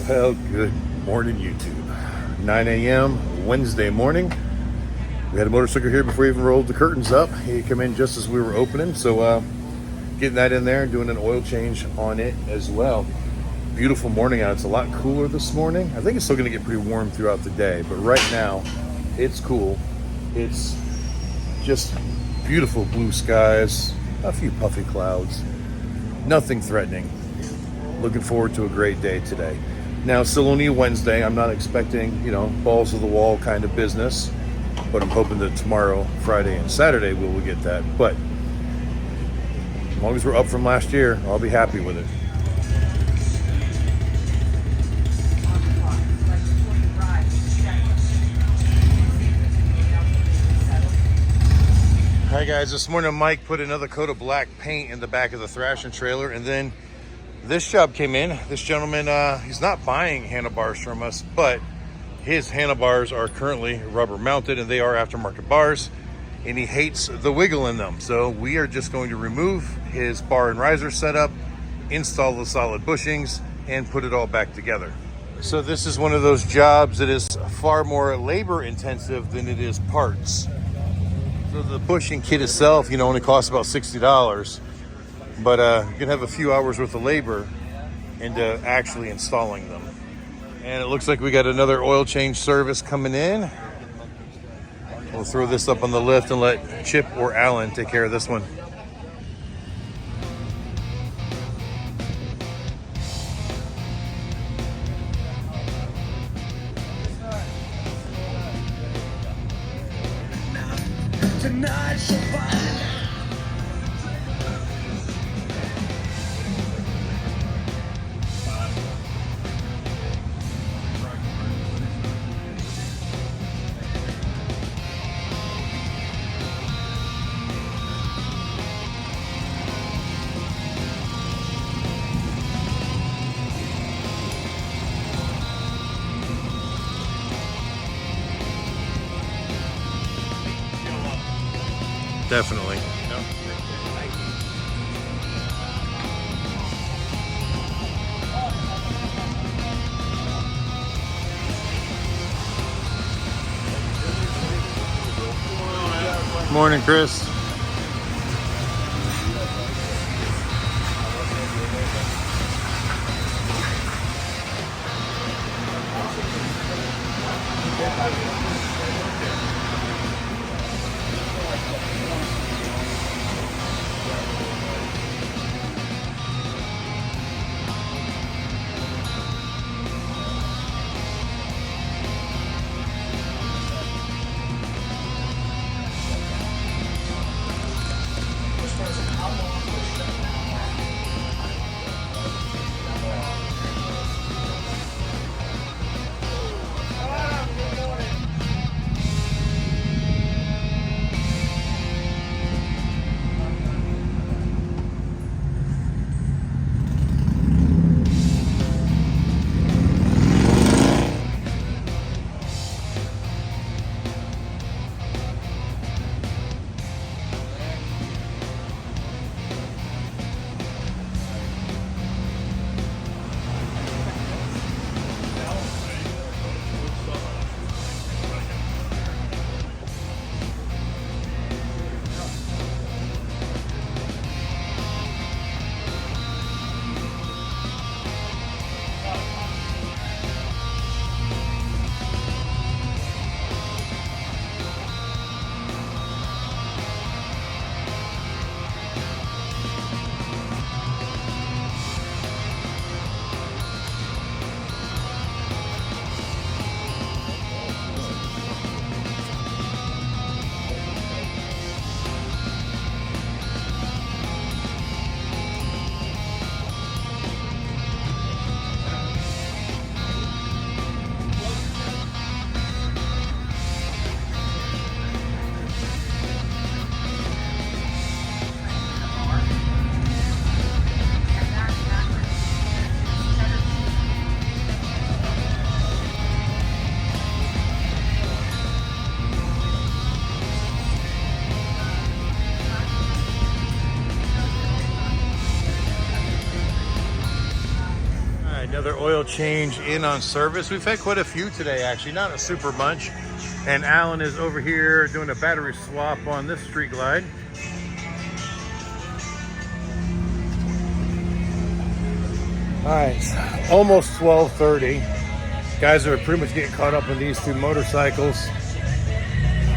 Well, good morning, YouTube. 9 a.m. Wednesday morning. We had a motorcycle here before we even rolled the curtains up. He came in just as we were opening, so getting that in there and doing an oil change on it as well. Beautiful morning out. It's a lot cooler this morning. I think it's still going to get pretty warm throughout the day, but right now it's cool. It's just beautiful blue skies, a few puffy clouds, nothing threatening. Looking forward to a great day today. Now, it's still only a Wednesday. I'm not expecting, balls to the wall kind of business, but I'm hoping that tomorrow, Friday, and Saturday we will get that. But as long as we're up from last year, I'll be happy with it. Hi guys, this morning Mike put another coat of black paint in the back of the thrashing trailer, and then this job came in. This gentleman, he's not buying handlebars from us, but his handlebars are currently rubber mounted and they are aftermarket bars, and he hates the wiggle in them. So we are just going to remove his bar and riser setup, install the solid bushings, and put it all back together. So this is one of those jobs that is far more labor intensive than it is parts. So the bushing kit itself, only costs about $60, but you can have a few hours worth of labor into actually installing them. And it looks like we got another oil change service coming in. We'll throw this up on the lift and let Chip or Alan take care of this one. Definitely. Morning, Chris. Another oil change in on service. We've had quite a few today, actually, not a super bunch. And Alan is over here doing a battery swap on this Street Glide. All right, almost 12:30. Guys are pretty much getting caught up on these two motorcycles.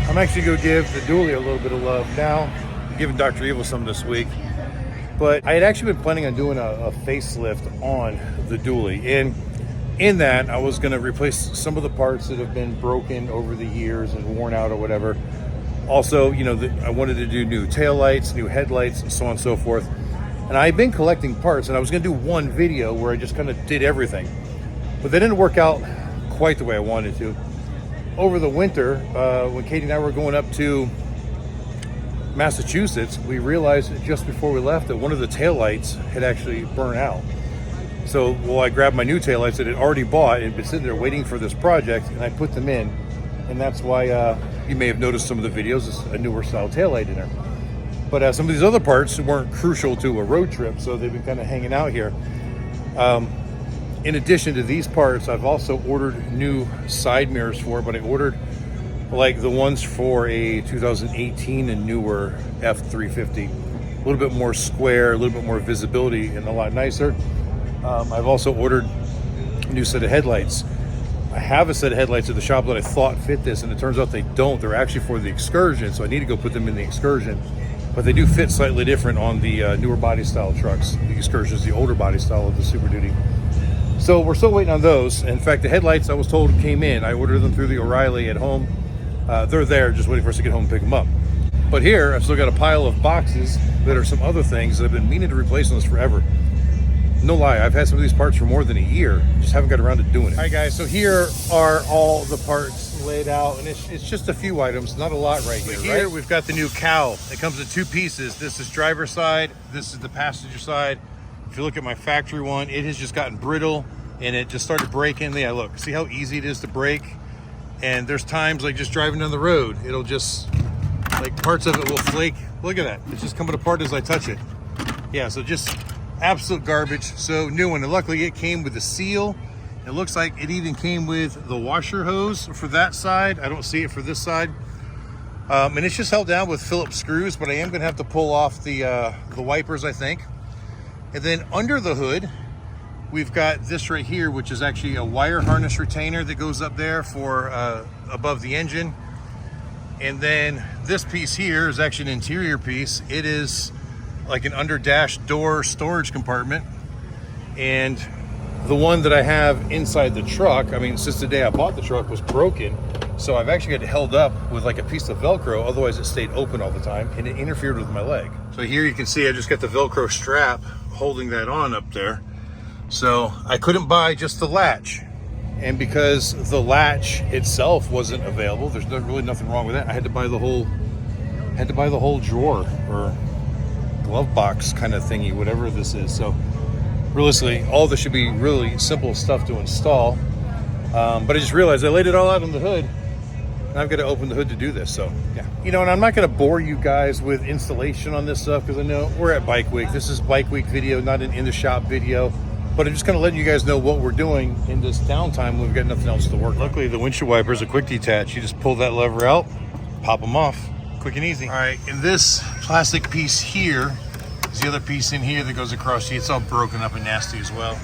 I'm actually going to give the dually a little bit of love now. I'm giving Dr. Evil some this week. But I had actually been planning on doing a facelift on the dually. And in that, I was going to replace some of the parts that have been broken over the years and worn out or whatever. Also, you know, I wanted to do new taillights, new headlights, and so on and so forth. And I've been collecting parts, and I was going to do one video where I just kind of did everything. But they didn't work out quite the way I wanted to. Over the winter, when Katie and I were going up to Massachusetts, we realized just before we left that one of the taillights had actually burned out. So, well, I grabbed my new taillights that I had already bought and been sitting there waiting for this project, and I put them in. And that's why you may have noticed some of the videos, it's a newer style taillight in there. But some of these other parts weren't crucial to a road trip, so they've been kind of hanging out here. In addition to these parts, I've also ordered new side mirrors for it, but I ordered like the ones for a 2018 and newer F350. A little bit more square, a little bit more visibility, and a lot nicer. I've also ordered a new set of headlights. I have a set of headlights at the shop that I thought fit this, and it turns out they don't. They're actually for the Excursion, so I need to go put them in the Excursion. But they do fit slightly different on the newer body style trucks. The Excursion is the older body style of the Super Duty. So we're still waiting on those. In fact, the headlights I was told came in. I ordered them through the O'Reilly at home. They're there, just waiting for us to get home and pick them up. But here, I've still got a pile of boxes that are some other things that I've been meaning to replace on this forever. No lie, I've had some of these parts for more than a year. Just haven't got around to doing it. All right, guys, so here are all the parts laid out, and it's just a few items, not a lot right here. Here, right? We've got the new cowl. It comes in two pieces. This is driver's side. This is the passenger side. If you look at my factory one, it has just gotten brittle, and it just started breaking. Yeah, look, see how easy it is to break? And there's times, like just driving down the road, it'll just, like parts of it will flake. Look at that. It's just coming apart as I touch it. Yeah, so just absolute garbage. So new one, and luckily it came with a seal. It looks like it even came with the washer hose for that side. I don't see it for this side. And it's just held down with Phillips screws, but I am gonna have to pull off the wipers, I think. And then under the hood, we've got this right here, which is actually a wire harness retainer that goes up there for above the engine. And then this piece here is actually an interior piece. It is like an under dash door storage compartment. And the one that I have inside the truck, I mean, since the day I bought the truck, was broken. So I've actually got it held up with like a piece of Velcro, otherwise it stayed open all the time and it interfered with my leg. So here you can see I just got the Velcro strap holding that on up there. So I couldn't buy just the latch. And because the latch itself wasn't available, there's really nothing wrong with that. I had to buy the whole drawer or glove box kind of thingy, whatever this is. So realistically, all this should be really simple stuff to install. But I just realized I laid it all out on the hood. And I've got to open the hood to do this, so yeah. You know, and I'm not going to bore you guys with installation on this stuff because I know we're at Bike Week. This is Bike Week video, not an in-the-shop video. But I'm just kind of letting you guys know what we're doing in this downtime when we've got nothing else to work on. Luckily, the windshield wipers are quick detach. You just pull that lever out, pop them off, quick and easy. All right, and this plastic piece here is the other piece in here that goes across. It's all broken up and nasty as well.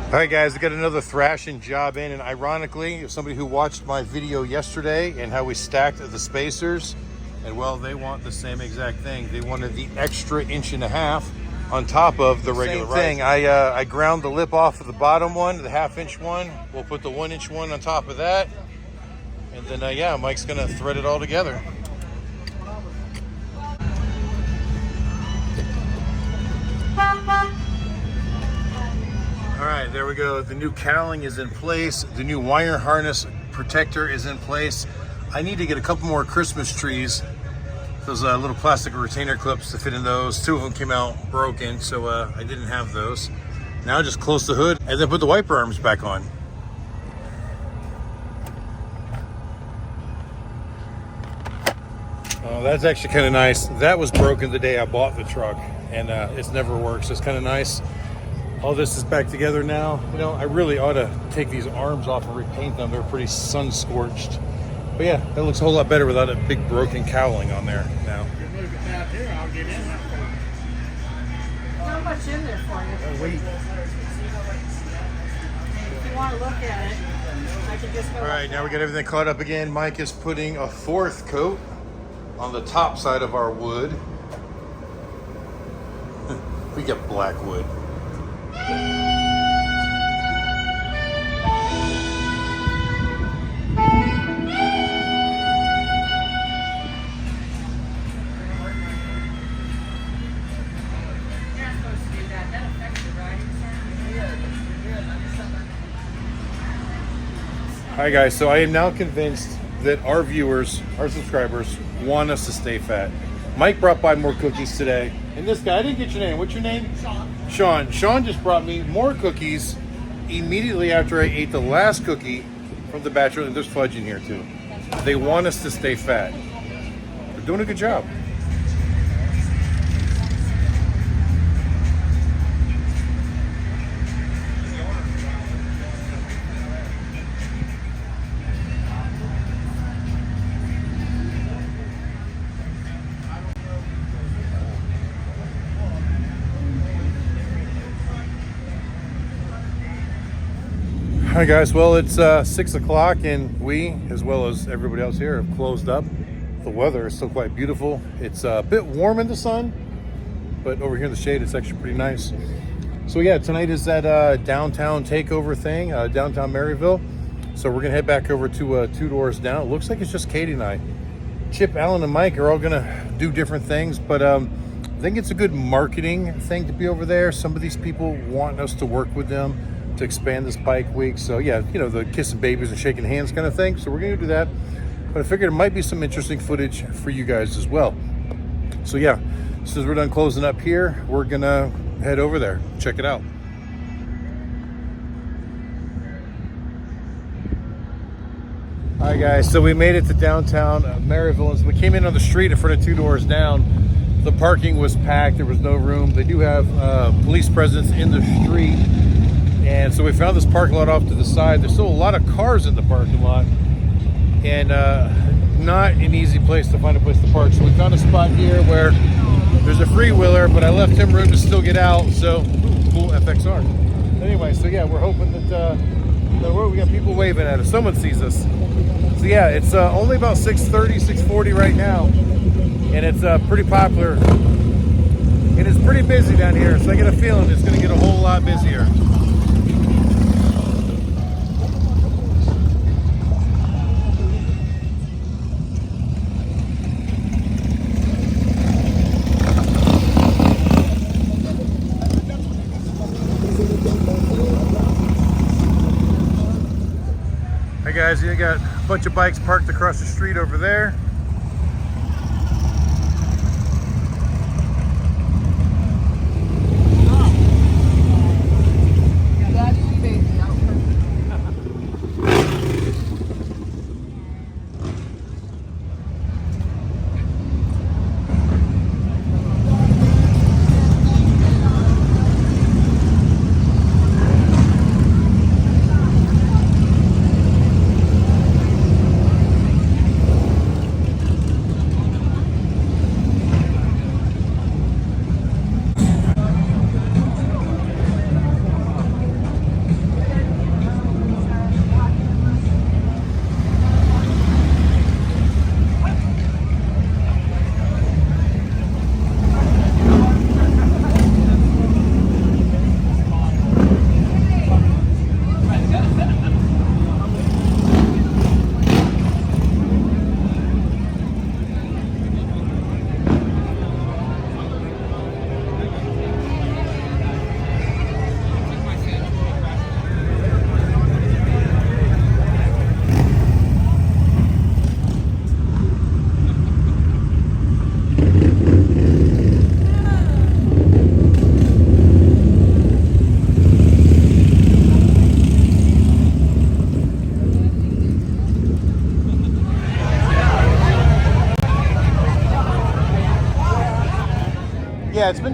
All right, guys, I got another thrashing job in, and ironically, somebody who watched my video yesterday and how we stacked the spacers, and well, they want the same exact thing. They wanted the extra 1.5 inches on top of the regular thing. I ground the lip off of the bottom one, the 1/2 inch one. We'll put the 1 inch one on top of that, and then yeah, Mike's gonna thread it all together. All right, there we go. The new cowling is in place. The new wire harness protector is in place. I need to get a couple more Christmas trees. Those little plastic retainer clips to fit in those. 2 of them came out broken, so I didn't have those. Now just close the hood and then put the wiper arms back on. Oh, that's actually kind of nice. That was broken the day I bought the truck, and it's never worked. So it's kind of nice. All this is back together now. You know, I really ought to take these arms off and repaint them. They're pretty sun scorched. But yeah, that looks a whole lot better without a big broken cowling on there now. I'll get in that for you. How much in there for you? Wait. If you want to look at it, I can just go. All right, now we got everything caught up again. Mike is putting a fourth coat on the top side of our wood. We got black wood. Hi guys, so I am now convinced that our viewers, our subscribers, want us to stay fat. Mike brought by more cookies today. And this guy, I didn't get your name. What's your name? Sean. Sean just brought me more cookies immediately after I ate the last cookie from the batch. And there's fudge in here too. They want us to stay fat. They're doing a good job. Hi guys, well it's 6 o'clock and we, as well as everybody else here, have closed up. The weather is still quite beautiful. It's a bit warm in the sun, but over here in the shade it's actually pretty nice. So yeah, tonight is that downtown takeover thing, downtown Maryville. So we're gonna head back over to Two Doors Down. It looks like it's just Katie and I. Chip, Alan, and Mike are all gonna do different things, but I think it's a good marketing thing to be over there. Some of these people want us to work with them to expand this bike week. So yeah, you know, the kissing babies and shaking hands kind of thing. So we're gonna do that. But I figured it might be some interesting footage for you guys as well. So yeah, as soon as we're done closing up here, we're gonna head over there, check it out. All right guys, so we made it to downtown Maryville. We came in on the street in front of Two Doors Down. The parking was packed, there was no room. They do have police presence in the street. And so we found this parking lot off to the side. There's still a lot of cars in the parking lot, and not an easy place to find a place to park. So we found a spot here where there's a freewheeler, but I left him room to still get out. So cool FXR. Anyway, so yeah, we're hoping that we got people waving at us. Someone sees us. So yeah, it's only about 6:30, 6:40 right now, and it's pretty popular. And it's pretty busy down here. So I get a feeling it's going to get a whole lot busier. Guys, you got a bunch of bikes parked across the street over there.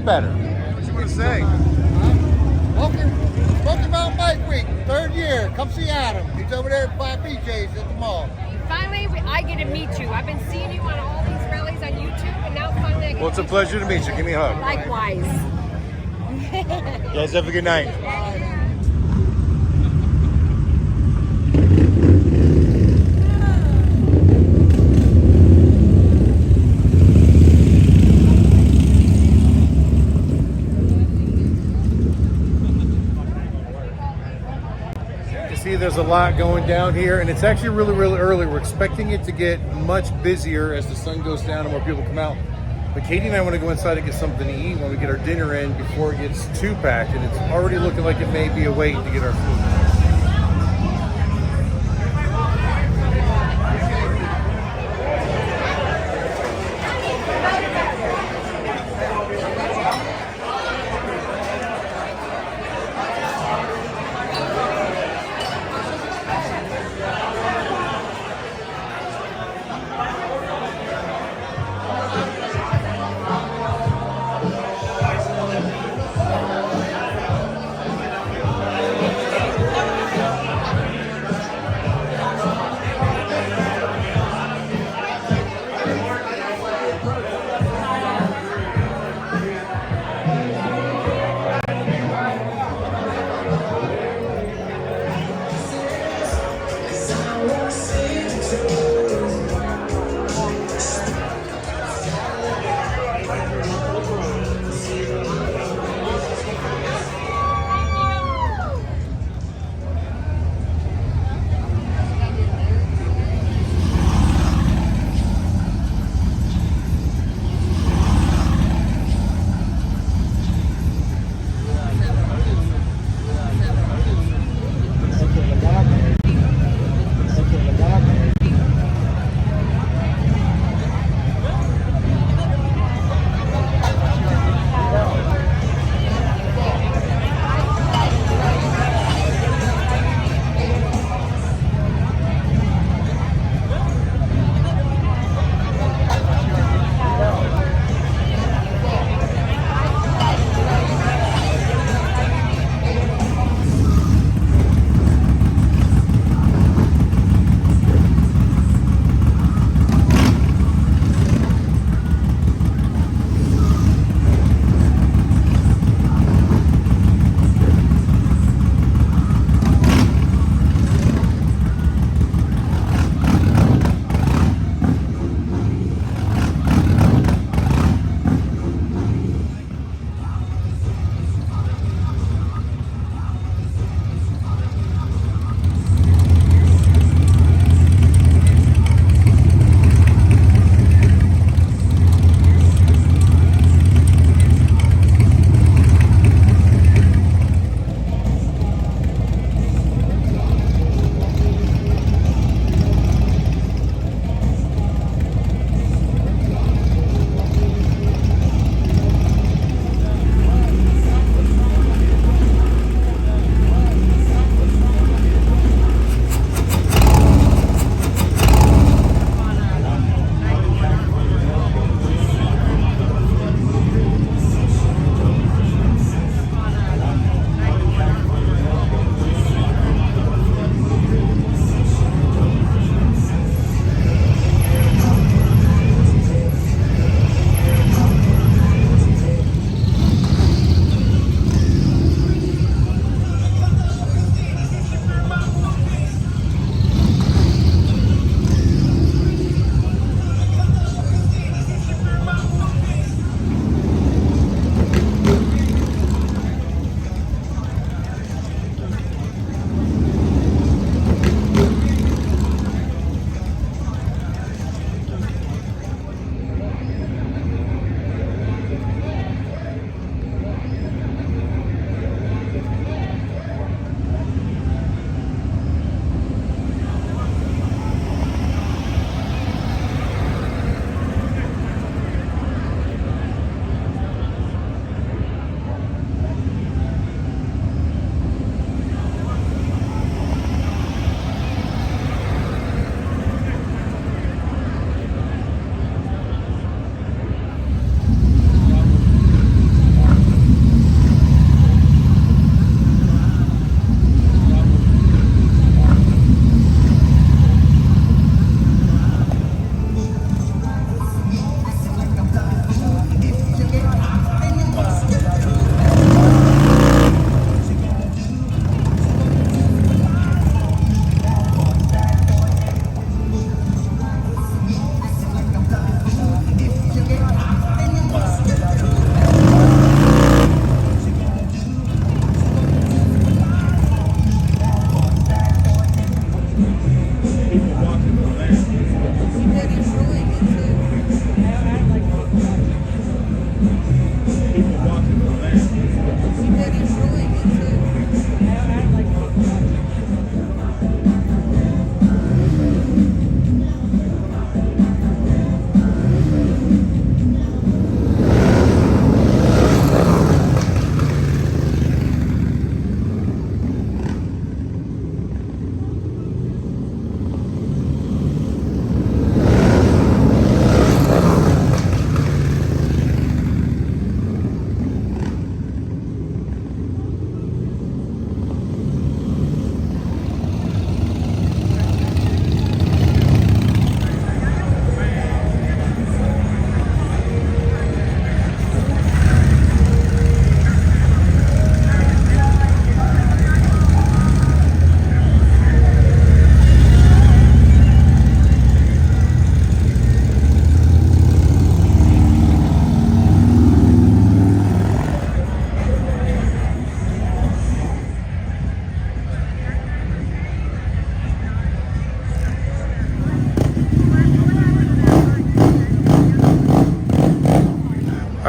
getting better. What you want to say? Smoky Mountain Bike Week, 3rd year. Come see Adam. He's over there at 5 BJ's at the mall. Finally, I get to meet you. I've been seeing you on all these rallies on YouTube, and now finally I get Well, it's a to meet pleasure to meet you. Give me a hug. you. Likewise. You guys have a good night. See, there's a lot going down here, and it's actually really, really early. We're expecting it to get much busier as the sun goes down and more people come out. But Katie and I want to go inside and get something to eat when we get our dinner in before it gets too packed, and it's already looking like it may be a wait to get our food.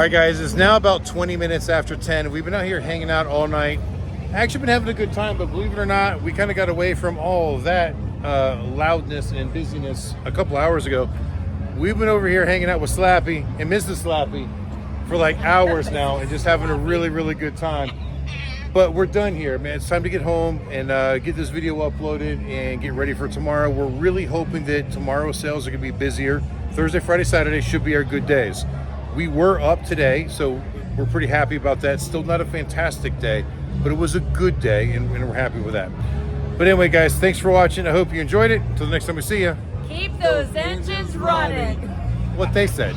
right, guys, it's now about 20 minutes after 10. We've been out here hanging out all night. Actually been having a good time, but believe it or not, we kind of got away from all of that loudness and busyness a couple hours ago. We've been over here hanging out with Slappy and Mrs. Slappy for like hours now and just having a really, really good time. But we're done here, man. It's time to get home and get this video uploaded and get ready for tomorrow. We're really hoping that tomorrow's sales are gonna be busier. Thursday, Friday, Saturday should be our good days. We were up today, so we're pretty happy about that. Still not a fantastic day, but it was a good day, and we're happy with that. But anyway, guys, thanks for watching. I hope you enjoyed it. Until the next time we see you. Keep those engines running. What they said.